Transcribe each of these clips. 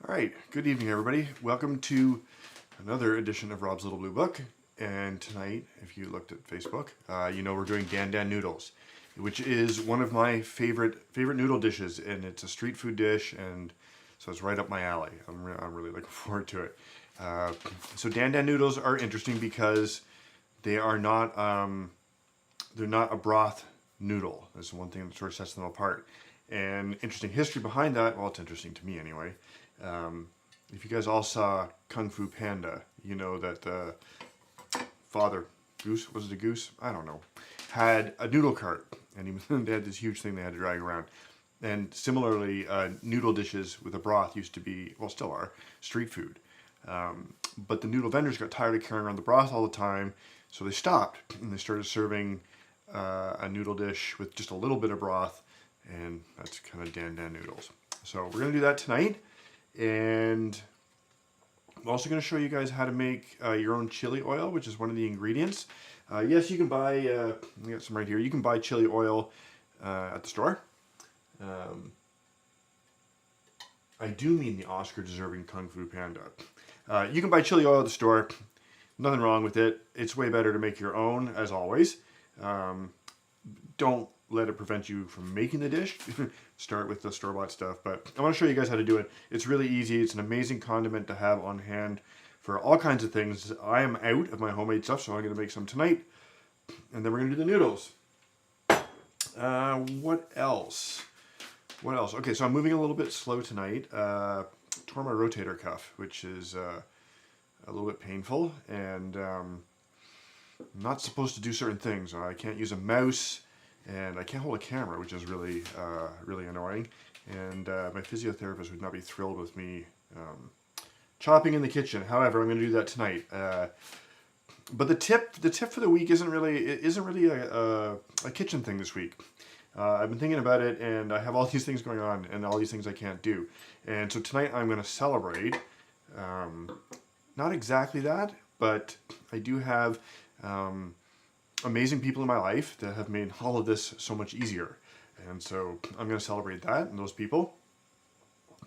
All right, good evening, everybody. Welcome to another edition of Rob's Little Blue Book. And tonight, if you looked at Facebook, you know we're doing Dan Noodles, which is one of my favorite noodle dishes, and it's a street food dish, and so it's right up my alley. I'm really looking forward to it. So Dan Noodles are interesting because they are not they're not a broth noodle. That's one thing that sort of sets them apart. And interesting history behind that. Well, it's interesting to me anyway. If you guys all saw Kung Fu Panda, you know that the father goose, was it a goose? I don't know. Had a noodle cart, and they had this huge thing they had to drag around. And similarly, noodle dishes with a broth used to be, well, still are, street food. But the noodle vendors got tired of carrying around the broth all the time, so they stopped and they started serving a noodle dish with just a little bit of broth, and that's kind of Dan Noodles. So we're gonna do that tonight, and I'm also gonna show you guys how to make your own chili oil, which is one of the ingredients. Yes, you can buy. We got some right here. You can buy chili oil at the store. I do mean the Oscar-deserving Kung Fu Panda. You can buy chili oil at the store. Nothing wrong with it. It's way better to make your own, as always. Don't let it prevent you from making the dish. Start with the store-bought stuff, but I want to show you guys how to do it. It's really easy. It's an amazing condiment to have on hand for all kinds of things. I am out of my homemade stuff, so I'm going to make some tonight, and then we're going to do the noodles. What else? What else? Okay, so I'm moving a little bit slow tonight. Tore my rotator cuff, which is a little bit painful, and I'm not supposed to do certain things. I can't use a mouse, and I can't hold a camera, which is really, really annoying. And my physiotherapist would not be thrilled with me chopping in the kitchen. However, I'm going to do that tonight. But the tip for the week isn't really a kitchen thing this week. I've been thinking about it, and I have all these things going on, and all these things I can't do. And so tonight I'm going to celebrate. Not exactly that, but I do have amazing people in my life that have made all of this so much easier. And so I'm going to celebrate that and those people.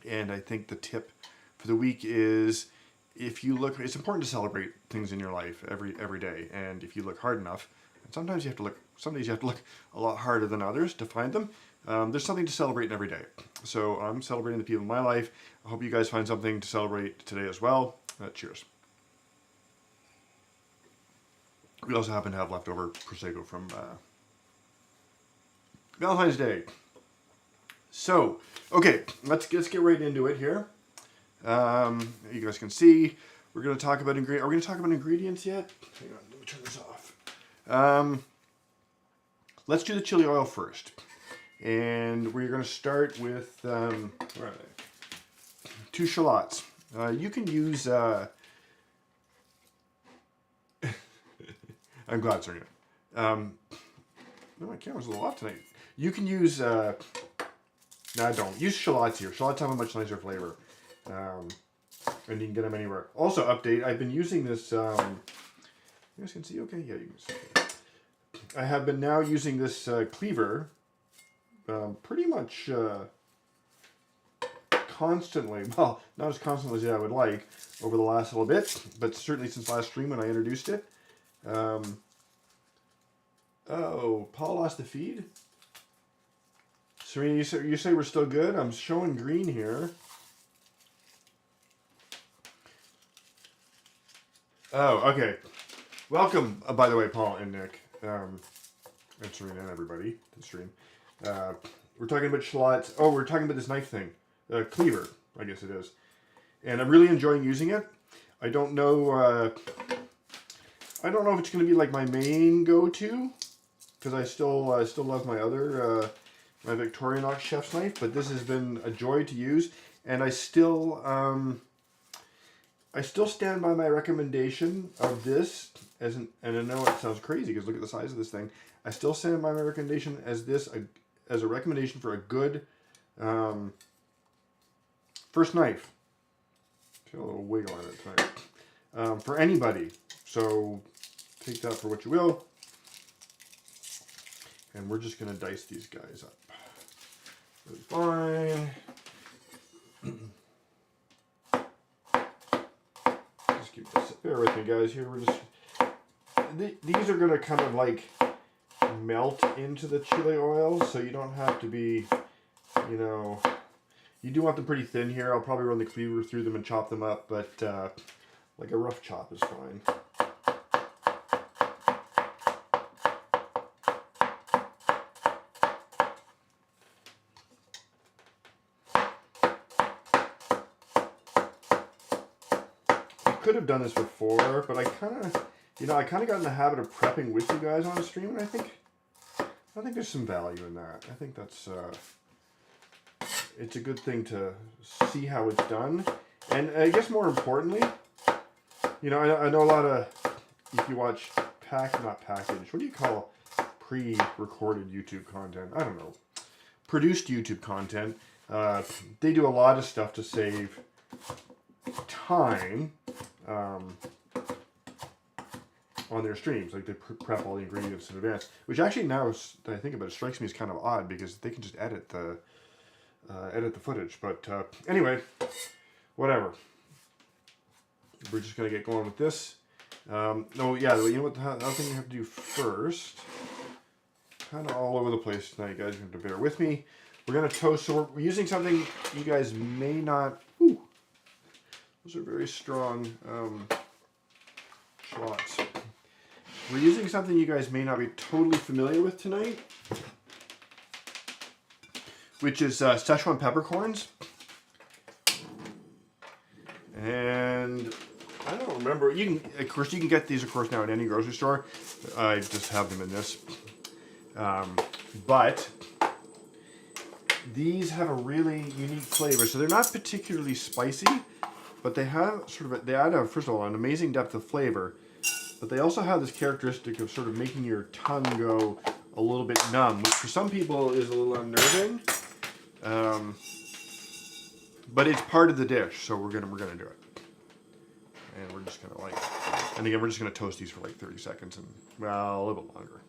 And I think the tip for the week is, if you look, it's important to celebrate things in your life every day. And if you look hard enough, and sometimes you have to look, some days you have to look a lot harder than others to find them. There's something to celebrate in every day. So I'm celebrating the people in my life. I hope you guys find something to celebrate today as well. Cheers. We also happen to have leftover Prosecco from Valentine's Day. So, okay, let's get right into it here. You guys can see we're going to talk about ingredients. Are we going to talk about ingredients yet? Hang on, let me turn this off. Let's do the chili oil first, and we're going to start with where are they? 2 shallots. You can use. I'm glad, sir. No, my camera's a little off tonight. You can use. No, I don't use shallots here. Shallots have a much nicer flavor, and you can get them anywhere. Also, update. I've been using this. You guys can see. Okay, yeah, you can see. I have been now using this cleaver, pretty much constantly. Well, not as constantly as I would like over the last little bit, but certainly since last stream when I introduced it. Oh, Paul lost the feed? Serena, you say we're still good? I'm showing green here. Oh, okay. Welcome, by the way, Paul and Nick, and Serena and everybody to the stream. We're talking about shallots. Oh, we're talking about this knife thing. Cleaver, I guess it is. And I'm really enjoying using it. I don't know if it's going to be like my main go-to, because I still love my other my Victorinox chef's knife, but this has been a joy to use, and I still stand by my recommendation of this and I know it sounds crazy because look at the size of this thing. I still stand by my recommendation as a recommendation for a good first knife. Got a little wiggle on it tonight. For anybody. So take that for what you will. And we're just going to dice these guys up. Really fine. bear with me, guys. Here we're just... These are going to kind of like melt into the chili oil, so you don't have to be, you know... You do want them pretty thin here. I'll probably run the cleaver through them and chop them up, but like a rough chop is fine. I could have done this before, but I kind of got in the habit of prepping with you guys on the stream, and I think there's some value in that. I think that's it's a good thing to see how it's done, and I guess more importantly, you know, I know a lot of, if you watch not packaged, what do you call pre-recorded YouTube content? I don't know, produced YouTube content. They do a lot of stuff to save time on their streams. Like they prep all the ingredients in advance, which actually now that I think about it, strikes me as kind of odd because they can just edit the footage. But anyway, whatever. We're just gonna get going with this. No, yeah, you know what the other thing you have to do first, kind of all over the place tonight, guys. You have to bear with me. We're gonna toast, so we're using something you guys may not, ooh, those are very strong shots. We're using something you guys may not be totally familiar with tonight, which is Szechuan peppercorns. And I don't remember, you can get these, of course, now at any grocery store. I just have them in this. But these have a really unique flavor. So they're not particularly spicy, but they have they add, first of all, an amazing depth of flavor. But they also have this characteristic of sort of making your tongue go a little bit numb, which for some people is a little unnerving. But it's part of the dish, so we're gonna do it. And we're just gonna and again, we're just gonna toast these for like 30 seconds and, well, a little bit longer.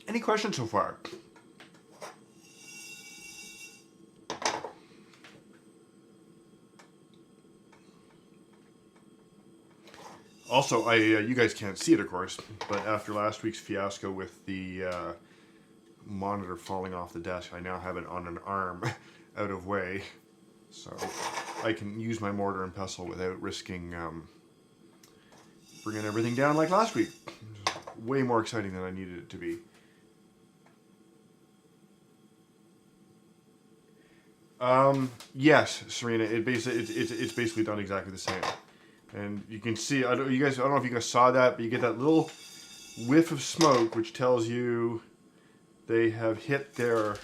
Any questions so far? Also, you guys can't see it, of course, but after last week's fiasco with the monitor falling off the desk, I now have it on an arm out of way, so I can use my mortar and pestle without risking bringing everything down like last week. Way more exciting than I needed it to be. Yes, Serena, it's basically done exactly the same. And you can see, I don't know if you guys saw that, but you get that little whiff of smoke, which tells you they have hit their,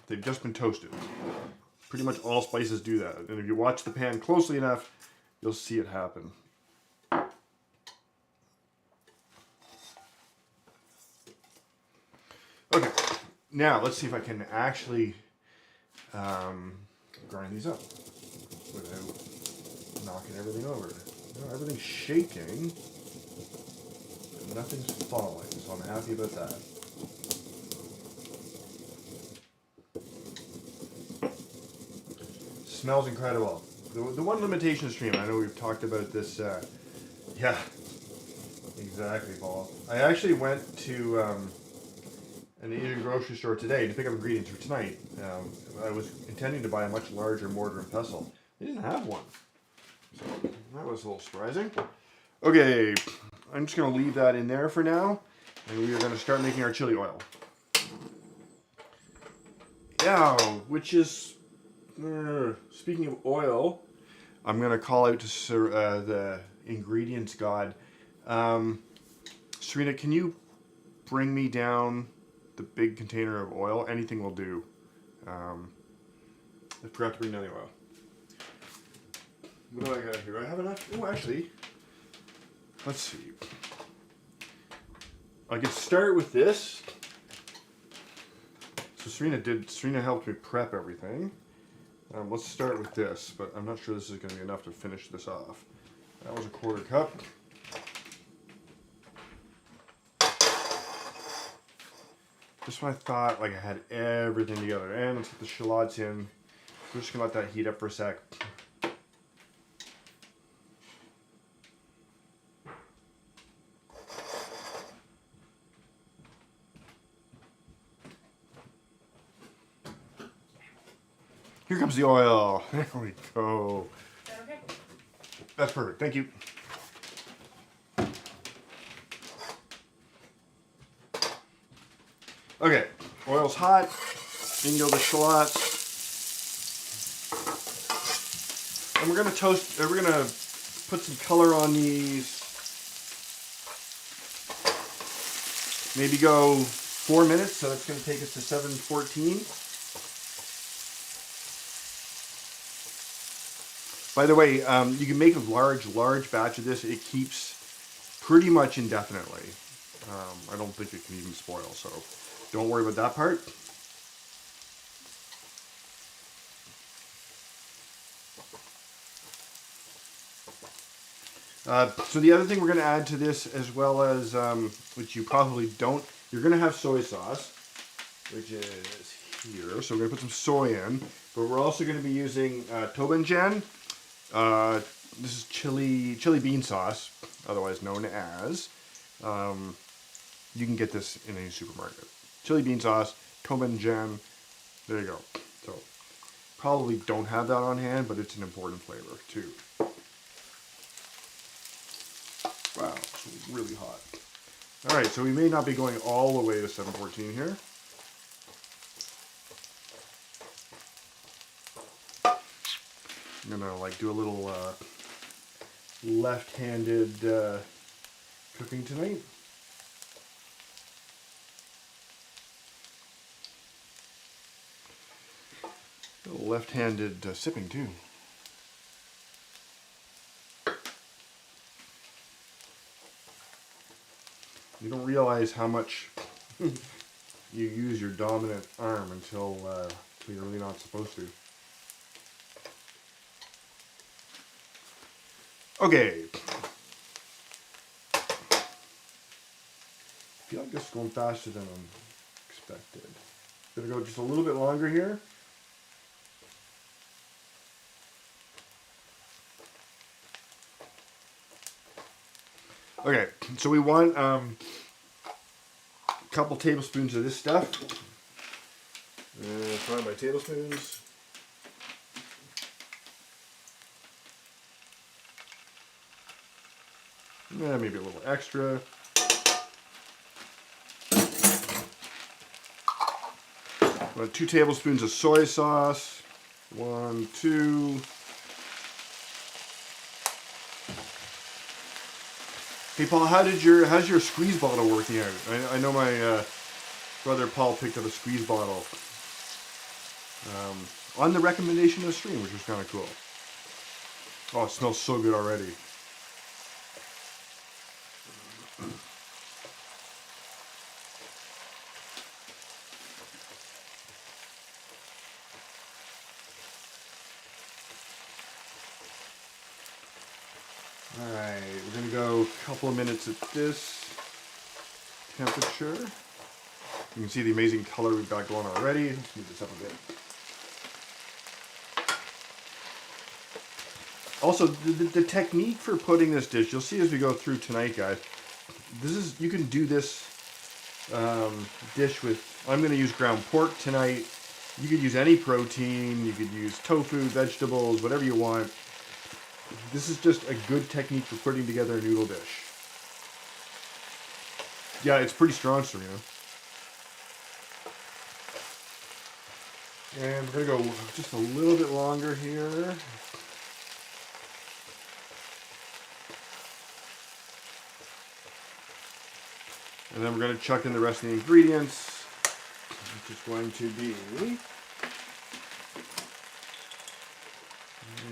they've just been toasted. Pretty much all spices do that. And if you watch the pan closely enough, you'll see it happen. Okay, now let's see if I can actually grind these up without knocking everything over. You know, everything's shaking, and nothing's falling, so I'm happy about that. Smells incredible. The one limitation of stream, I know we've talked about this, yeah, exactly, Paul. I actually went to an Asian grocery store today to pick up ingredients for tonight. I was intending to buy a much larger mortar and pestle. They didn't have one, so that was a little surprising. Okay, I'm just going to leave that in there for now, and we are going to start making our chili oil. Yeah, which is, speaking of oil, I'm going to call out to the ingredients god. Serena, can you bring me down the big container of oil? Anything will do. I forgot to bring down the oil. What do I got here? Do I have enough? Oh, actually, let's see. I could start with this. So Serena helped me prep everything. Let's start with this, but I'm not sure this is going to be enough to finish this off. That was a 1/4 cup. Just when I thought like I had everything together. And let's get the shallots in. We're just gonna let that heat up for a sec. Here comes the oil. There we go. Is that okay? That's perfect. Thank you. Okay, oil's hot. In go the shallots. And we're gonna toast, we're gonna put some color on these. Maybe go 4 minutes, so that's gonna take us to 7:14. By the way, you can make a large batch of this. It keeps pretty much indefinitely. I don't think it can even spoil, so don't worry about that part. So the other thing we're going to add to this, as well as, which you probably don't, you're going to have soy sauce, which is here. So we're going to put some soy in, but we're also going to be using tobanjan. This is chili bean sauce, otherwise known as. You can get this in any supermarket. Chili bean sauce, tobanjan. There you go. So probably don't have that on hand, but it's an important flavor too. Wow, it's really hot. All right, so we may not be going all the way to 7:14 here. I'm gonna like do a little left-handed cooking tonight. A little left-handed sipping too. You don't realize how much you use your dominant arm until you're really not supposed to. Okay. I feel like this is going faster than I expected. Gonna go just a little bit longer here. Okay, so we want a couple tablespoons of this stuff. Find my tablespoons. Yeah, maybe a little extra. About 2 tablespoons of soy sauce. 1, 2. Hey Paul, how's your squeeze bottle working out? I know my brother Paul picked up a squeeze bottle on the recommendation of the stream, which was kind of cool. Oh, it smells so good already. Alright, we're going to go a couple of minutes at this temperature. You can see the amazing color we've got going already. Let's move this up a bit. Also, the technique for putting this dish, you'll see as we go through tonight, guys, you can do this dish with, I'm going to use ground pork tonight. You could use any protein, you could use tofu, vegetables, whatever you want. This is just a good technique for putting together a noodle dish. Yeah, it's pretty strong, Serena. And we're going to go just a little bit longer here. And then we're going to chuck in the rest of the ingredients, which is going to be...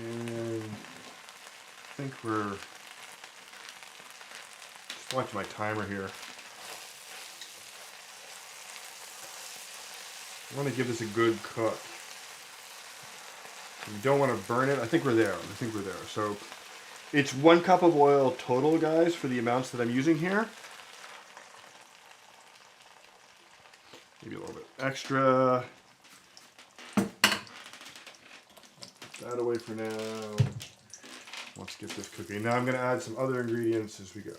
And I think we're... Just watch my timer here. I want to give this a good cook. You don't want to burn it. I think we're there. So it's 1 cup of oil total, guys, for the amounts that I'm using here. Maybe a little bit extra. that away for now. Let's get this cooking. Now I'm going to add some other ingredients as we go.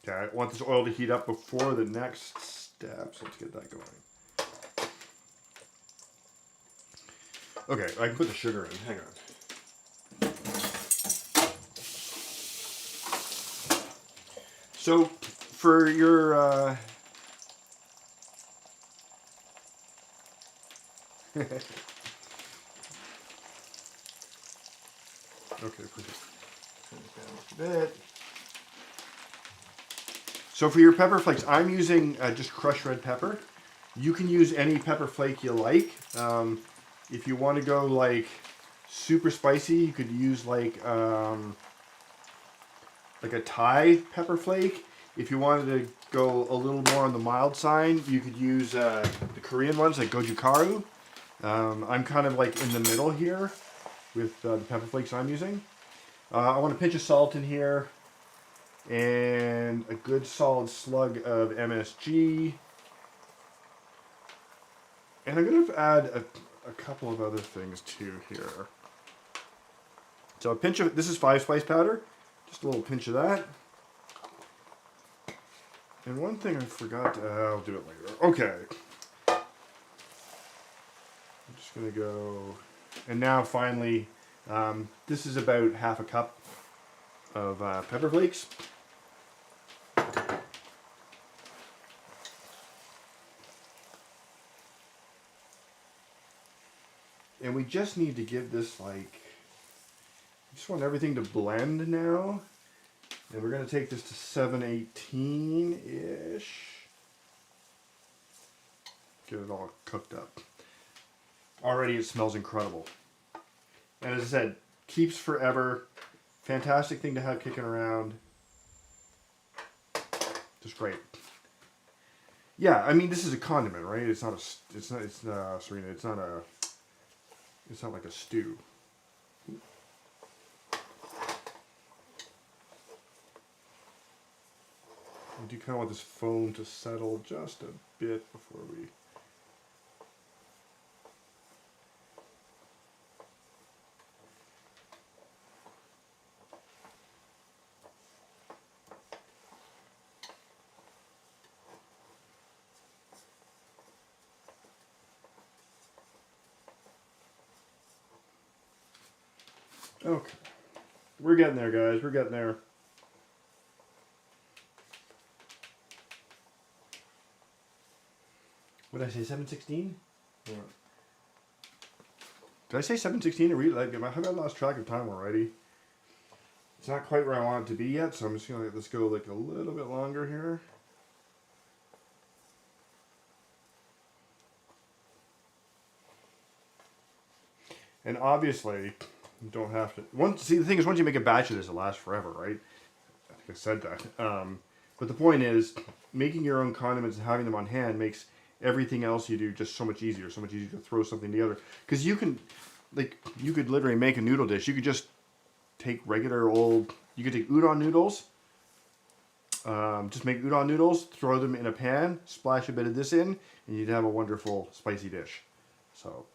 Okay, I want this oil to heat up before the next step, so let's get that going. Okay, I can put the sugar in. Hang on. So, for your okay, perfect. Turn it down just a bit. So for your pepper flakes, I'm using just crushed red pepper. You can use any pepper flake you like. If you want to go like super spicy, you could use like a Thai pepper flake. If you wanted to go a little more on the mild side, you could use the Korean ones like gochugaru. I'm kind of like in the middle here with the pepper flakes I'm using. I want a pinch of salt in here and a good solid slug of MSG. And I'm going to add a couple of other things too here. So a pinch of, this is 5-spice powder, just a little pinch of that. And one thing I forgot to, I'll do it later. Okay. I'm just going to go, and now finally, this is about half a cup of pepper flakes. And we just need to give this like, I just want everything to blend now. And we're going to take this to 718-ish. Get it all cooked up. Already it smells incredible. And as I said, keeps forever. Fantastic thing to have kicking around. Just great. Yeah, I mean this is a condiment, right? It's not Serena, it's not like a stew. I do kind of want this foam to settle just a bit before we... Okay. We're getting there, guys. We're getting there. What did I say, 716? Yeah. Did I say 716? Have I lost track of time already? It's not quite where I want it to be yet, so I'm just going to let this go like a little bit longer here. And obviously, you don't have to... See, the thing is, once you make a batch of this, it lasts forever, right? I think I said that. But the point is, making your own condiments and having them on hand makes everything else you do just so much easier to throw something together. Because you could literally make a noodle dish. You could just take you could take udon noodles, just make udon noodles, throw them in a pan, splash a bit of this in, and you'd have a wonderful spicy dish. So,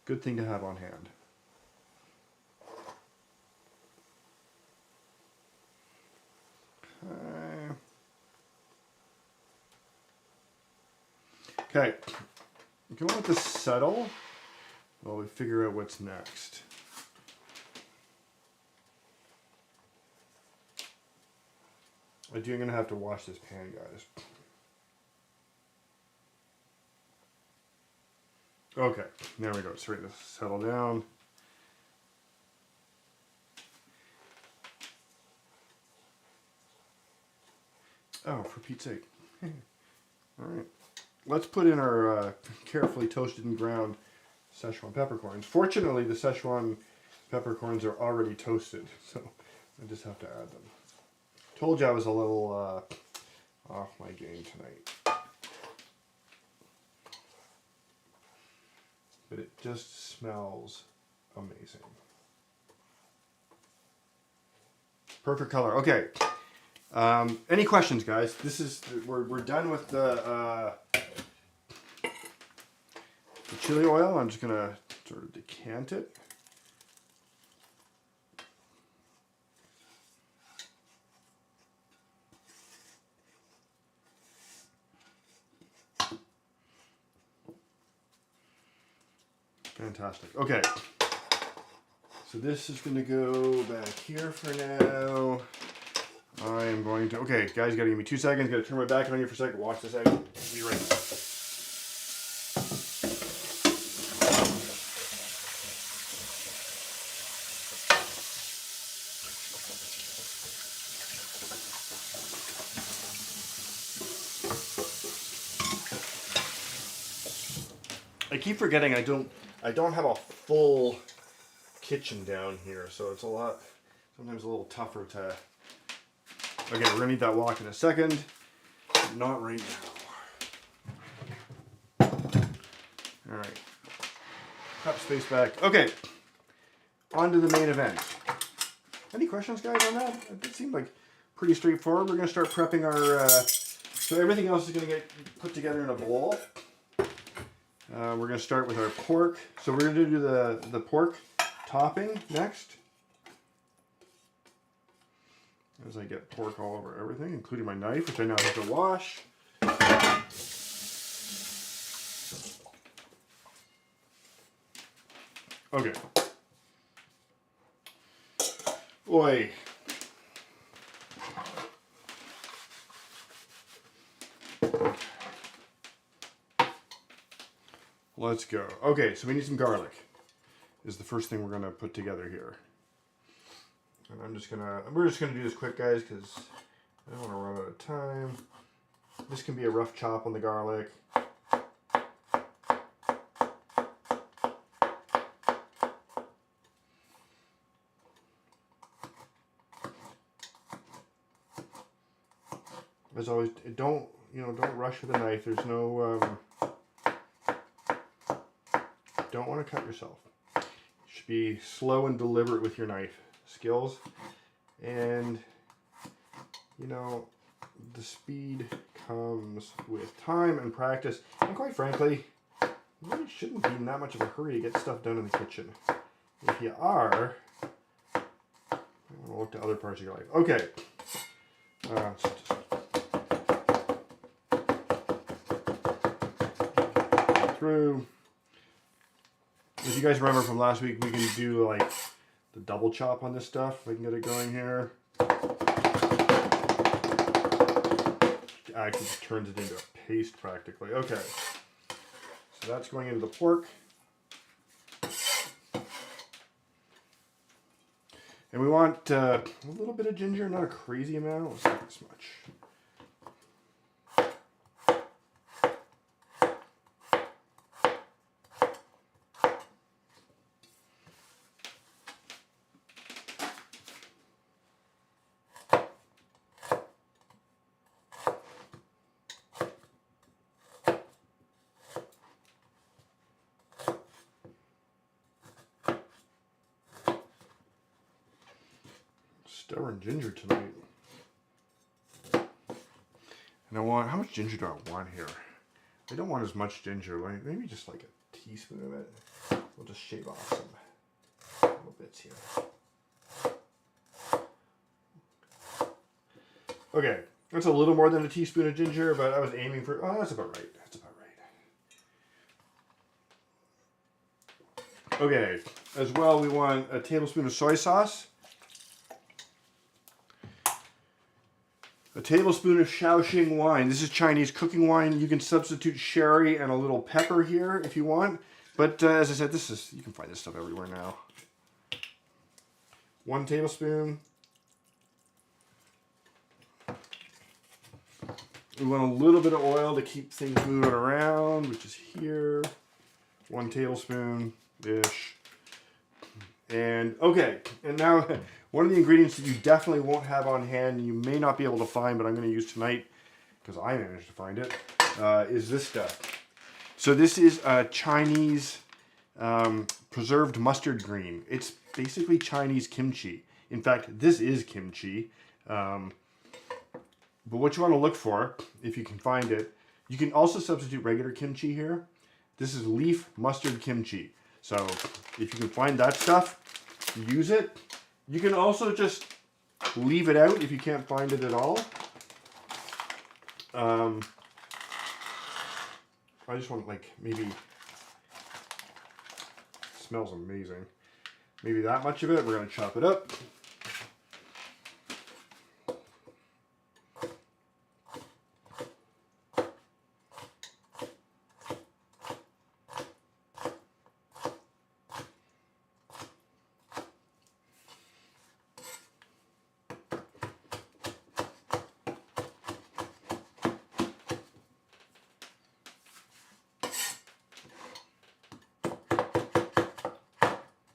good thing to have on hand. Okay, you can let this settle while we figure out what's next. I'm going to have to wash this pan, guys. Okay, there we go. It's ready to settle down. Oh, for Pete's sake. All right. Let's put in our carefully toasted and ground Szechuan peppercorns. Fortunately, the Szechuan peppercorns are already toasted, so I just have to add them. Told you I was a little off my game tonight. But it just smells amazing. Perfect color. Okay. Any questions, guys? We're done with the chili oil. I'm just going to sort of decant it. Fantastic. Okay. So this is going to go back here for now. I am going to... Okay, guys, got to give me 2 seconds. Got to turn my back on you for a second. Watch this out. Be right back. I keep forgetting I don't have a full kitchen down here, so it's sometimes a little tougher to... Okay, we're gonna need that wok in a second. Not right now. All right. Cup space back. Okay. On to the main event. Any questions, guys, on that? It seemed like pretty straightforward. We're gonna start prepping our... so everything else is gonna get put together in a bowl. We're going to start with our pork. So we're going to do the pork topping next. As I get pork all over everything, including my knife, which I now have to wash. Okay. Oi. Let's go. Okay, so we need some garlic. Is the first thing we're gonna put together here. And we're just gonna do this quick, guys, because I don't want to run out of time. This can be a rough chop on the garlic. As always, don't rush with a knife. There's no. Don't want to cut yourself. You should be slow and deliberate with your knife skills, and the speed comes with time and practice. And quite frankly, you really shouldn't be in that much of a hurry to get stuff done in the kitchen. If you are, I want to look to other parts of your life. Okay. Through. If you guys remember from last week, we can do like the double chop on this stuff. If I can get it going here. It actually just turns it into a paste practically. Okay. So that's going into the pork. And we want a little bit of ginger, not a crazy amount. Let's not this much. Stubborn ginger tonight. And I want, how much ginger do I want here? I don't want as much ginger, like maybe just like a teaspoon of it. We'll just shave off some little bits here. Okay, that's a little more than a teaspoon of ginger, but I was aiming for, oh, that's about right. That's about right. Okay, as well, we want a tablespoon of soy sauce. A tablespoon of Shaoxing wine. This is Chinese cooking wine. You can substitute sherry and a little pepper here if you want. But as I said, you can find this stuff everywhere now. 1 tablespoon. We want a little bit of oil to keep things moving around, which is here. 1 tablespoon-ish. And okay, and now one of the ingredients that you definitely won't have on hand, and you may not be able to find, but I'm going to use tonight, because I managed to find it, is this stuff. So this is Chinese preserved mustard green. It's basically Chinese kimchi. In fact, this is kimchi. But what you want to look for, if you can find it, you can also substitute regular kimchi here. This is leaf mustard kimchi. So if you can find that stuff, use it. You can also just leave it out if you can't find it at all. I just want like maybe, smells amazing. Maybe that much of it. We're going to chop it up.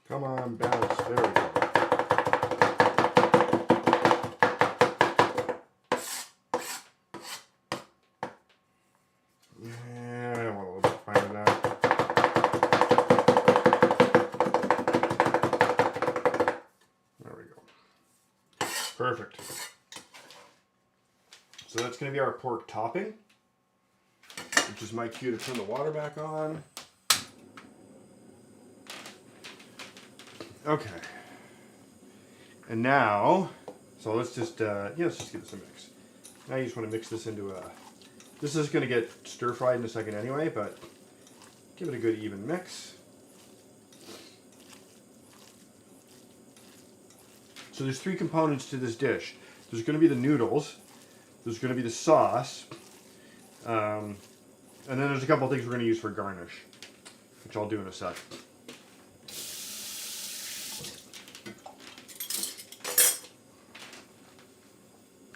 Come on, balance. There we go. Yeah, I want a little bit finer now. There we go. Perfect. So that's going to be our pork topping, which is my cue to turn the water back on. Okay, and now, so let's just let's just give this a mix. Now you just want to mix this into a, this is going to get stir fried in a second anyway, but give it a good even mix. So there's three components to this dish. There's going to be the noodles, there's going to be the sauce, and then there's a couple of things we're going to use for garnish, which I'll do in a sec.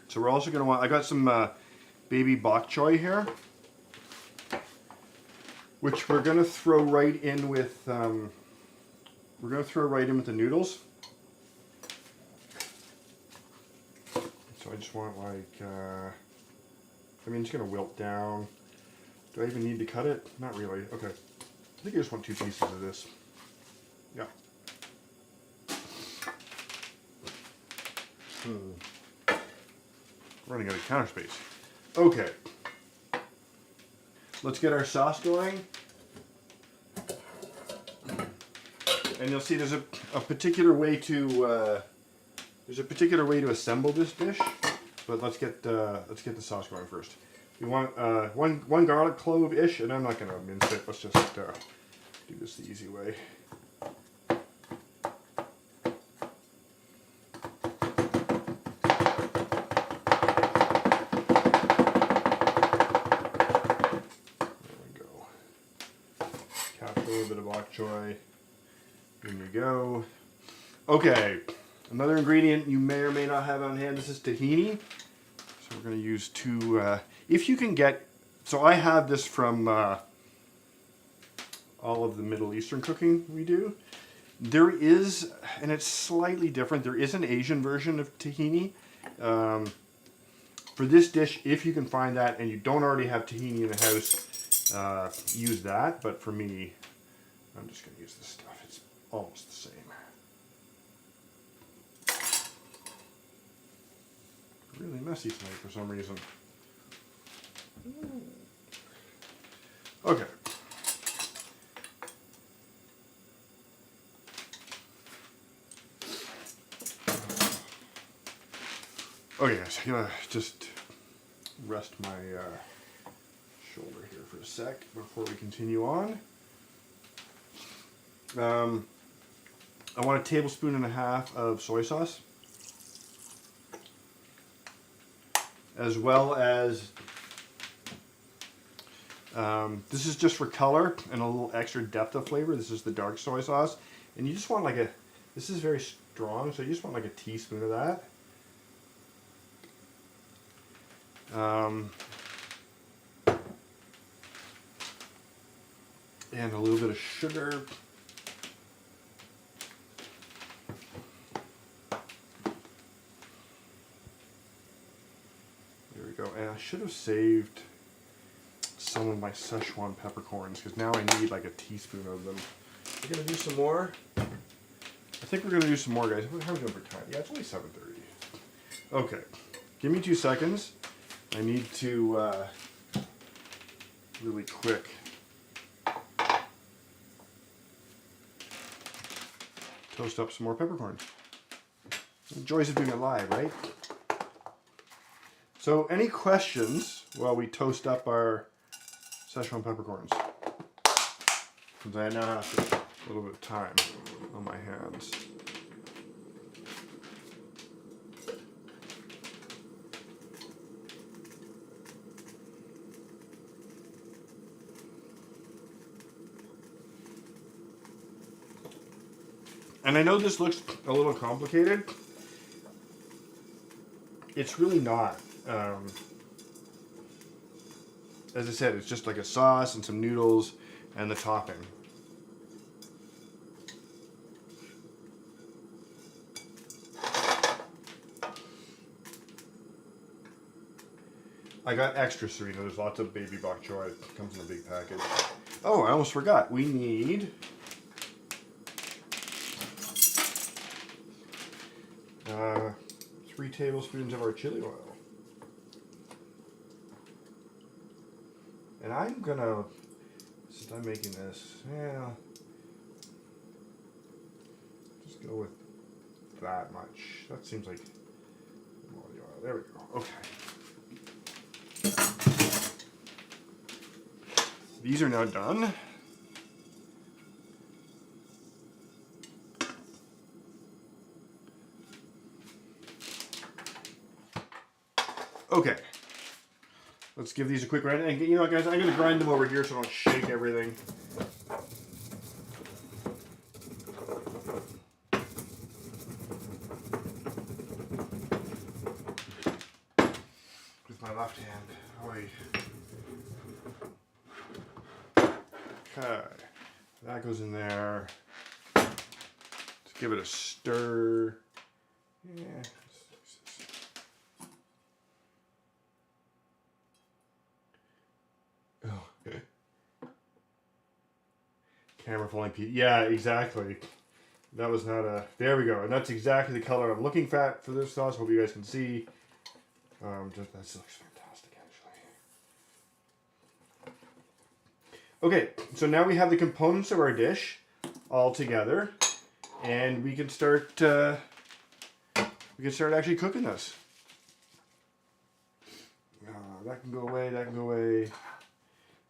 So we're also going to want, I got some baby bok choy here, which we're going to throw right in with, the noodles. So I just want like, I mean, it's going to wilt down. Do I even need to cut it? Not really. Okay. I think I just want 2 pieces of this. Yeah. Running out of counter space. Okay. Let's get our sauce going. And you'll see there's a particular way to assemble this dish. But let's get the sauce going first. We want one garlic clove-ish, and I'm not going to mince it. Let's just do this the easy way. Choy. Here we go. Okay, another ingredient you may or may not have on hand. This is tahini. So we're going to use 2. If you can get, so I have this from all of the Middle Eastern cooking we do. There is, and it's slightly different. There is an Asian version of tahini. For this dish, if you can find that, and you don't already have tahini in the house, use that. But for me, I'm just going to use this stuff. It's almost the same. Really messy tonight for some reason. Okay. Okay guys, I'm going to just rest my shoulder here for a sec before we continue on. I want 1.5 tablespoons of soy sauce, as well as this is just for color and a little extra depth of flavor. This is the dark soy sauce, and you just want like this is very strong, so you just want like 1 teaspoon of that. And a little bit of sugar. And I should have saved some of my Szechuan peppercorns because now I need like 1 teaspoon of them. We're going to do some more. I think we're going to do some more, guys. How are we doing for time? Yeah, it's only 7:30. Okay. Give me 2 seconds. I need to really quick toast up some more peppercorns. The joys of doing it live, right? So any questions while we toast up our Szechuan peppercorns? Because I now have a little bit of time on my hands. And I know this looks a little complicated. It's really not. As I said, it's just like a sauce and some noodles and the topping. I got extra Serena. There's lots of baby bok choy. It comes in a big package. Oh, I almost forgot. We need 3 tablespoons of our chili oil. And I'm gonna, since I'm making this, yeah, just go with that much. That seems like more of the oil. There we go. Okay. These are now done. Okay. Let's give these a quick grind. And you know, guys, I'm going to grind them over here so I don't shake everything. With my left hand. Oy. Okay. That goes in there. Let's give it a stir. Yeah. Camera falling piece. Yeah, exactly. That was not a... There we go. And that's exactly the color I'm looking for this sauce. Hope you guys can see. That looks fantastic, actually. Okay, so now we have the components of our dish all together. And we can start... actually cooking this. That can go away. That can go away.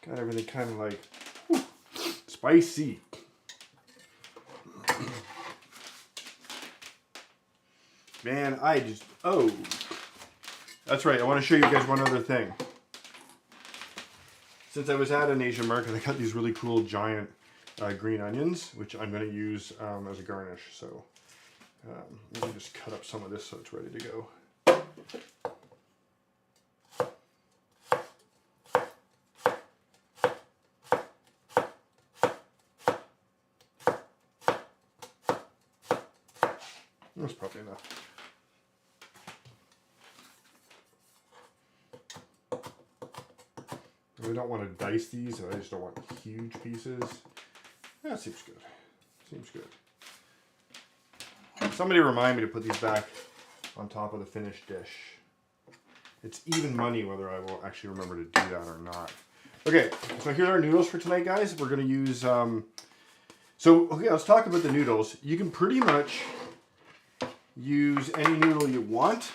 Got everything kind of like... Spicy. Man, oh, that's right. I want to show you guys one other thing. Since I was at an Asian market, I got these really cool giant green onions, which I'm going to use as a garnish. So let me just cut up some of this so it's ready to go. That's probably enough. I don't want to dice these, I just don't want huge pieces. That seems good. Seems good. Somebody remind me to put these back on top of the finished dish. It's even money whether I will actually remember to do that or not. Okay, so here's our noodles for tonight, guys. We're going to use... okay, let's talk about the noodles. You can pretty much... use any noodle you want,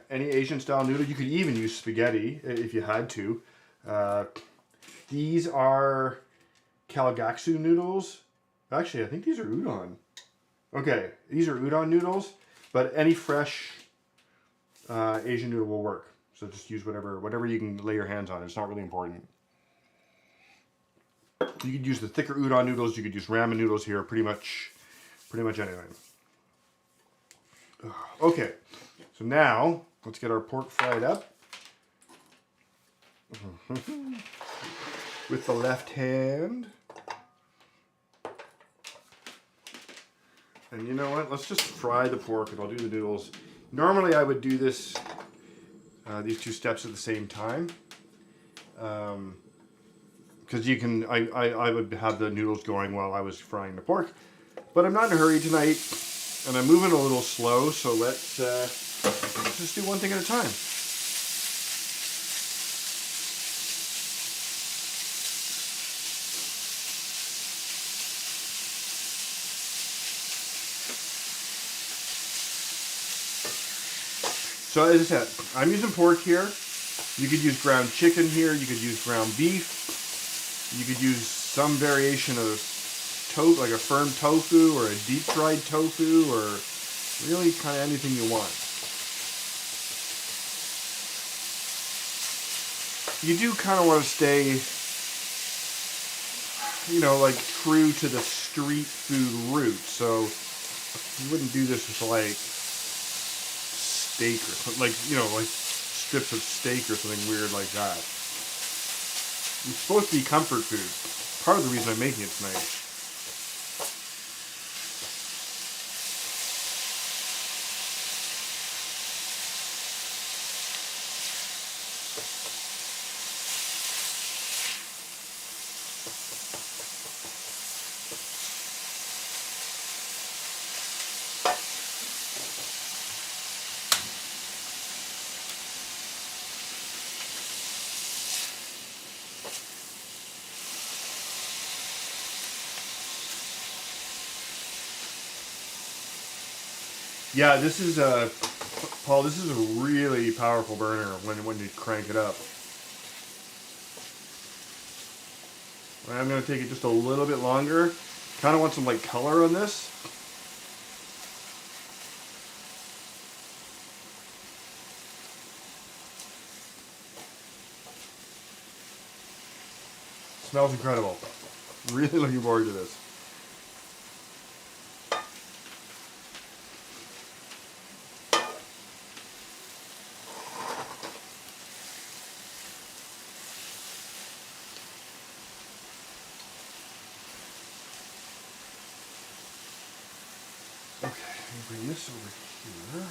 any Asian style noodle. You could even use spaghetti if you had to. These are kalguksu noodles. Actually, I think these are udon. Okay, these are udon noodles, but any fresh Asian noodle will work. So just use whatever you can lay your hands on. It's not really important. You could use the thicker udon noodles. You could use ramen noodles here. Pretty much anything. Okay, so now let's get our pork fried up with the left hand. And you know what? Let's just fry the pork and I'll do the noodles. Normally I would do this, these two steps at the same time. Because I would have the noodles going while I was frying the pork. But I'm not in a hurry tonight, and I'm moving a little slow, so let's just do one thing at a time. So as I said, I'm using pork here. You could use ground chicken here. You could use ground beef. You could use some variation of like a firm tofu or a deep fried tofu, or really kind of anything you want. You do kind of want to stay, you know, like true to the street food route. So you wouldn't do this with like steak or something, like, you know, like strips of steak or something weird like that. It's supposed to be comfort food. Part of the reason I'm making it tonight. Yeah, this is Paul, this is a really powerful burner when you crank it up. I'm going to take it just a little bit longer. Kind of want some like color on this. Smells incredible. Really looking forward to this. Okay, let me bring this over here.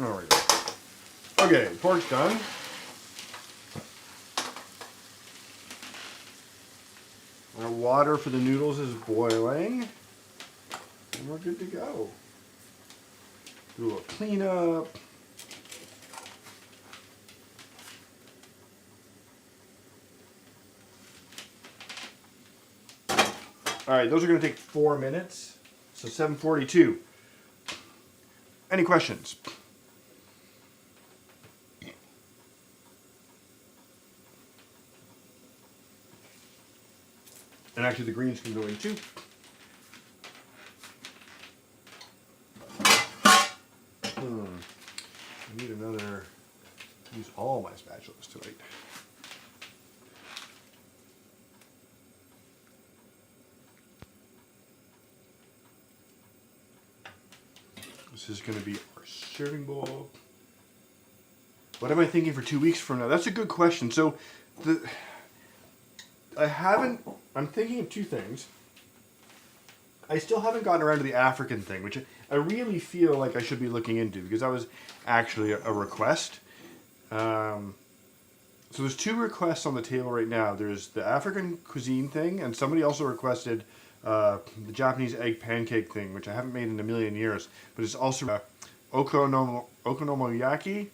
Alright. Okay, pork's done. Our water for the noodles is boiling. And we're good to go. Do a little cleanup. Alright, those are going to take 4 minutes. So 7:42. Any questions? And actually the greens can go in too. I need another, use all my spatulas tonight. This is going to be our serving bowl. What am I thinking for 2 weeks from now? That's a good question. So I'm thinking of two things. I still haven't gotten around to the African thing, which I really feel like I should be looking into, because that was actually a request. So there's 2 requests on the table right now. There's the African cuisine thing, and somebody also requested the Japanese egg pancake thing, which I haven't made in a million years. But it's also okonomiyaki,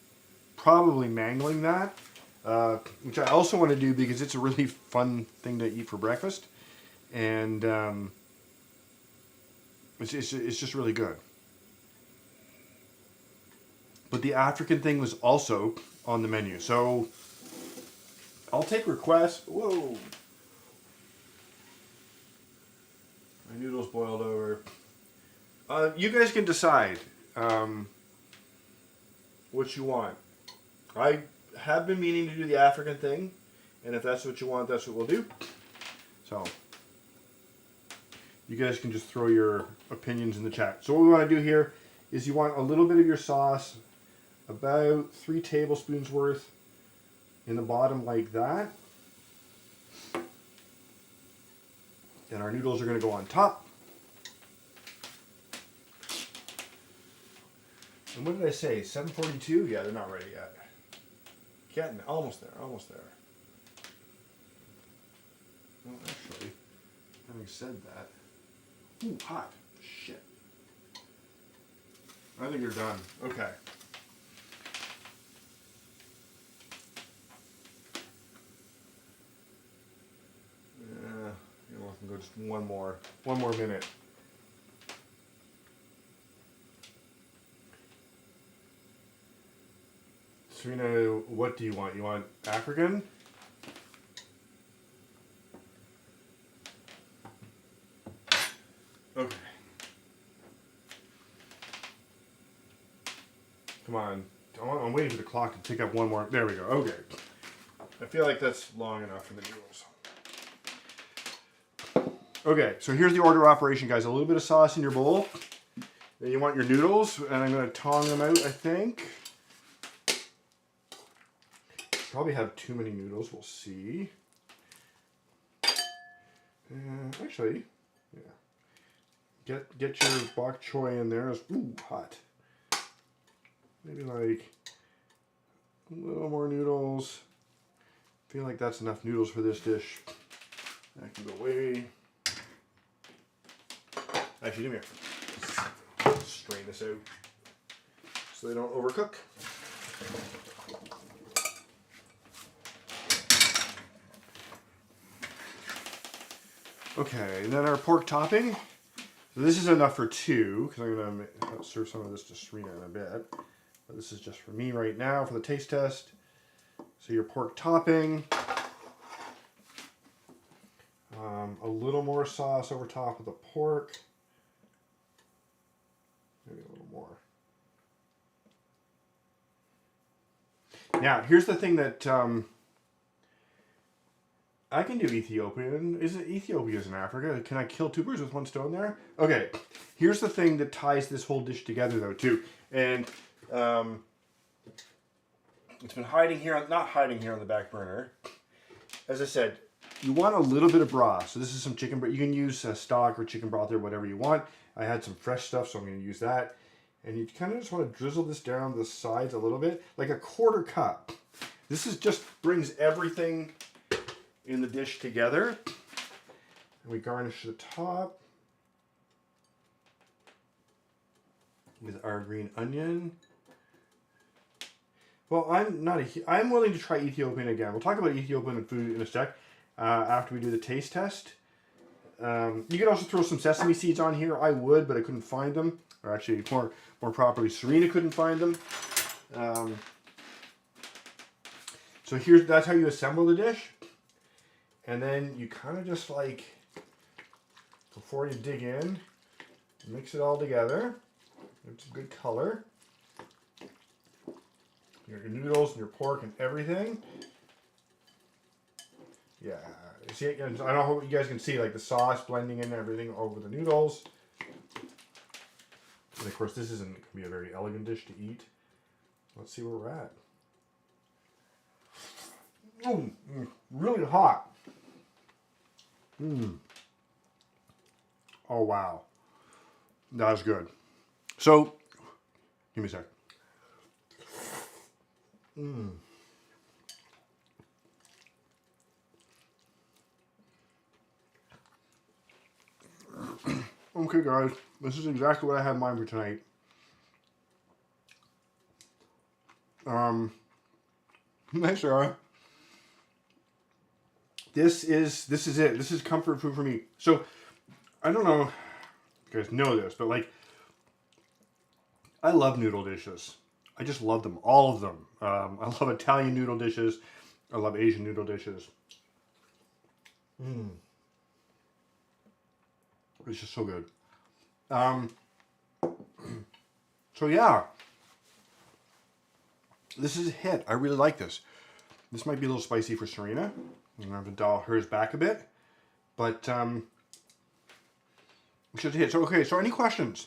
probably mangling that, which I also want to do because it's a really fun thing to eat for breakfast. And it's just really good. But the African thing was also on the menu. So I'll take requests. Whoa. My noodles boiled over. You guys can decide what you want. I have been meaning to do the African thing, and if that's what you want, that's what we'll do. So you guys can just throw your opinions in the chat. So what we want to do here is you want a little bit of your sauce, about 3 tablespoons worth in the bottom like that. And our noodles are going to go on top. And what did I say? 7:42? Yeah, they're not ready yet. Getting almost there, almost there. Well, actually, having said that, ooh, hot. Shit. I think you're done. Okay. You know, I can go just one more minute. Serena, what do you want? You want African? Okay. Come on. I'm waiting for the clock to tick up one more. There we go. Okay. I feel like that's long enough for the noodles. Okay, so here's the order of operation, guys. A little bit of sauce in your bowl. Then you want your noodles, and I'm going to tong them out, I think. Probably have too many noodles. We'll see. Actually, yeah. Get your bok choy in there. Ooh, hot. Maybe like a little more noodles. I feel like that's enough noodles for this dish. That can go away. Actually, do me a strain this out so they don't overcook. Okay, and then our pork topping. So this is enough for two, because I'm going to serve some of this to Serena in a bit. But this is just for me right now for the taste test. So your pork topping. A little more sauce over top of the pork. Maybe a little more. Now, here's the thing that I can do Ethiopian. Ethiopia's in Africa? Can I kill two birds with one stone there? Okay, here's the thing that ties this whole dish together, though, too. And it's been hiding here, not hiding here on the back burner. As I said, you want a little bit of broth. So this is some chicken broth. You can use stock or chicken broth or whatever you want. I had some fresh stuff, so I'm going to use that. And you kind of just want to drizzle this down the sides a little bit, like a quarter cup. This is just brings everything in the dish together. And we garnish the top with our green onion. Well, I'm willing to try Ethiopian again. We'll talk about Ethiopian food in a sec after we do the taste test. You could also throw some sesame seeds on here. I would, but I couldn't find them. Or actually, more properly, Serena couldn't find them. So that's how you assemble the dish. And then you kind of just like, before you dig in, mix it all together. It's a good color. Your noodles and your pork and everything. Yeah, see, I don't know if you guys can see, like the sauce blending in everything over the noodles. And of course, this isn't going to be a very elegant dish to eat. Let's see where we're at. Oh, really hot. Oh, wow. That was good. So, give me a sec. Okay, guys. This is exactly what I had in mind for tonight. Nice, Sarah. This is it. This is comfort food for me. So, I don't know if you guys know this, but like, I love noodle dishes. I just love them. All of them. I love Italian noodle dishes. I love Asian noodle dishes. It's just so good. So yeah. This is a hit. I really like this. This might be a little spicy for Serena. I'm gonna have to dial hers back a bit. But it's just a hit. So okay, so any questions?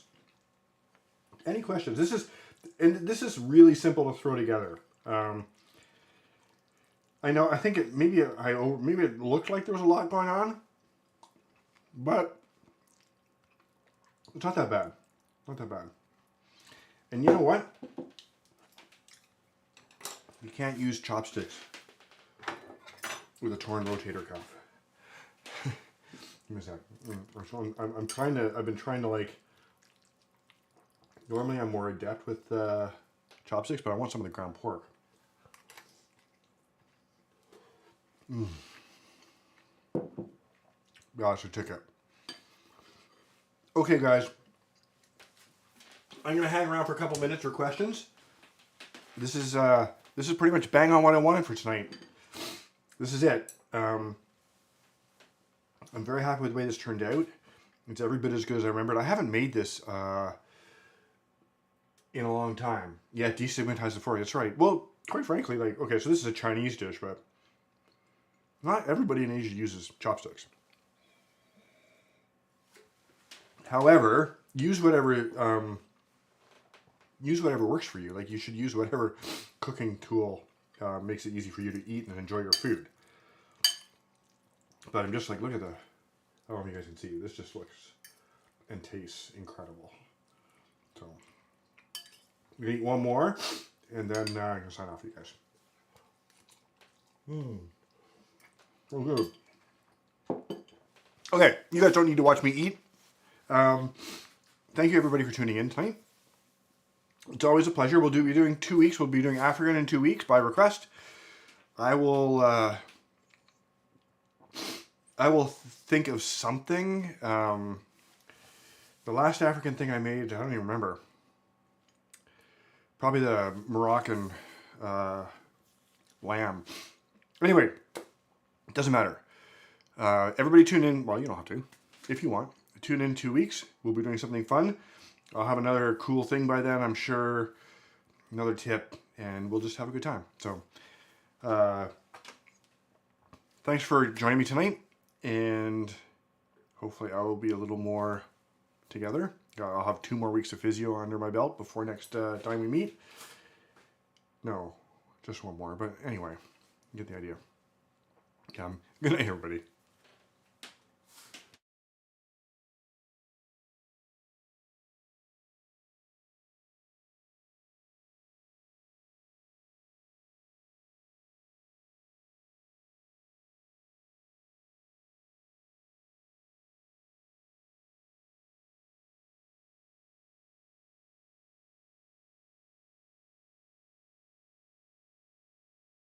Any questions? This is really simple to throw together. I know. I think maybe it looked like there was a lot going on, but it's not that bad. Not that bad. And you know what? You can't use chopsticks with a torn rotator cuff. Give me a sec. I've been trying to like, normally I'm more adept with chopsticks, but I want some of the ground pork. Gosh, a ticket. Okay, guys. I'm gonna hang around for a couple minutes for questions. This is pretty much bang on what I wanted for tonight. This is it. I'm very happy with the way this turned out. It's every bit as good as I remembered. I haven't made this in a long time. Yeah, destigmatize the fork. That's right. Well, quite frankly, like, okay, so this is a Chinese dish, but not everybody in Asia uses chopsticks. However, use whatever works for you. Like, you should use whatever cooking tool makes it easy for you to eat and enjoy your food. But I'm just like, look at the, I don't know if you guys can see, this just looks and tastes incredible. So, I'm gonna eat one more, and then I'm gonna sign off, you guys. So good. Okay, you guys don't need to watch me eat. Thank you everybody for tuning in tonight. It's always a pleasure. We'll be doing 2 weeks. We'll be doing African in 2 weeks by request. I will think of something. The last African thing I made, I don't even remember. Probably the Moroccan lamb. Anyway, it doesn't matter. Everybody tune in. Well, you don't have to, if you want. Tune in 2 weeks. We'll be doing something fun. I'll have another cool thing by then, I'm sure. Another tip, and we'll just have a good time. So, thanks for joining me tonight, and hopefully I will be a little more together. I'll have 2 more weeks of physio under my belt before next time we meet. No, just one more, but anyway, you get the idea. Good night, everybody.